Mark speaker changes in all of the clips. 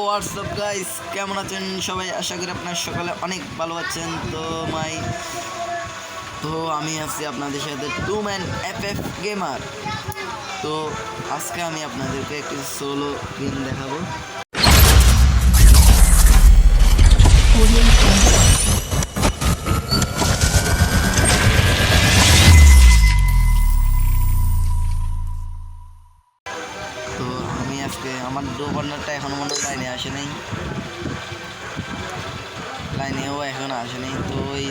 Speaker 1: WhatsApp guys, কেমন আছেন সবাই? আশা করি আপনার সকালে অনেক ভালো আছেন। তো আমি আছি আপনাদের সাথে টু ম্যান এফএফ গেমার। তো আজকে আমি আপনাদেরকে একটি সোলো গেম দেখাবো। তো আমি আজকে আমার ডো পার্টনারটা এখনো মনে লাইনে আসে নাই, লাইনেও এখনো আসে নাই। তো এই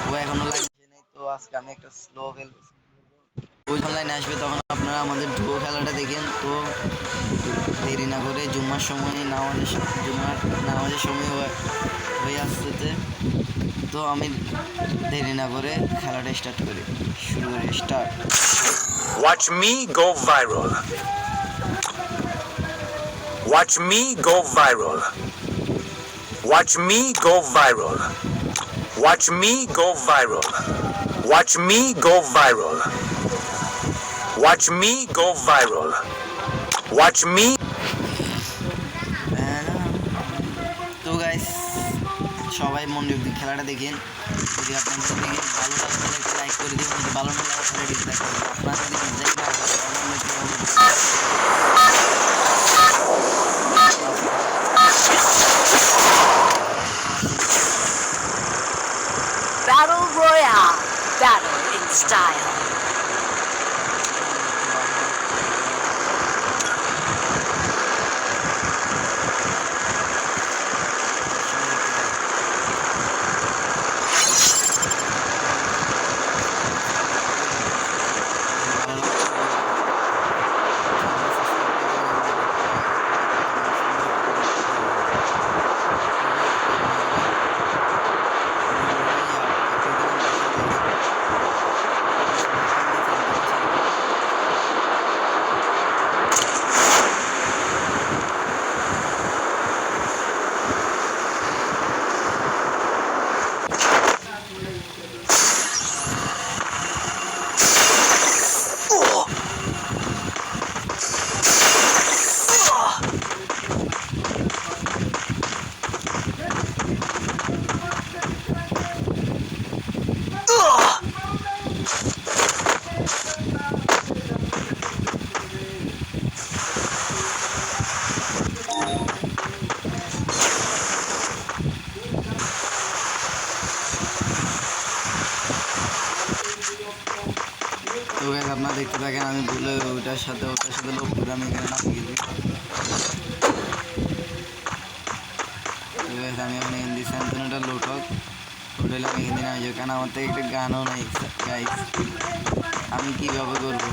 Speaker 1: ও এখনো লাইনে আসে নাই। তো আজকে আমি একটা স্লো খেলবো, ওই যখন লাইনে আসবে তখন আপনারা আমাদের ডো খেলাটা দেখেন। তো দেরি না করে জুম্মার সময় নামাজের সময় হয়ে আসতেছে। তো আমি দেরি না করে খেলাটা শুরু করি।
Speaker 2: Watch me go viral. Watch me go viral. Watch me go viral. Watch me go viral. Watch me go viral. Watch me go viral. Watch me.
Speaker 1: তো গাইস, সবাই মনোযোগ দিয়ে খেলাটা দেখেন। যদি আপনাদের দেখে ভালো লাগে তাহলে একটা লাইক করে দিন, যদি ভালো না লাগে তাহলে ডিসলাইক করে দিন। আপনারা যদি ডিসলাইক না করেন
Speaker 3: Battle Royale. Battle in style.
Speaker 1: তো গাইস, আপনারা দেখতে থাকেন। আমি ভুলে ওটার সাথে লোক করে আমি এখানে নামিয়ে দিই। আমি এখন এখান দিয়ে স্যামসংটা লোড হোক, ওটা আমি এখান দিয়ে নামিয়ে যাবো। কারণ আমার থেকে একটা গানও নাই গাইস, আমি কীভাবে করবো?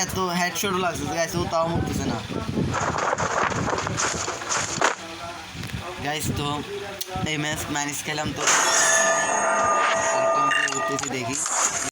Speaker 1: এত হেডশট লাগছে গাইস, ও তাও মুক্তছে না গাইস। তো এই ম্যাচ খেলাম, তো দেখি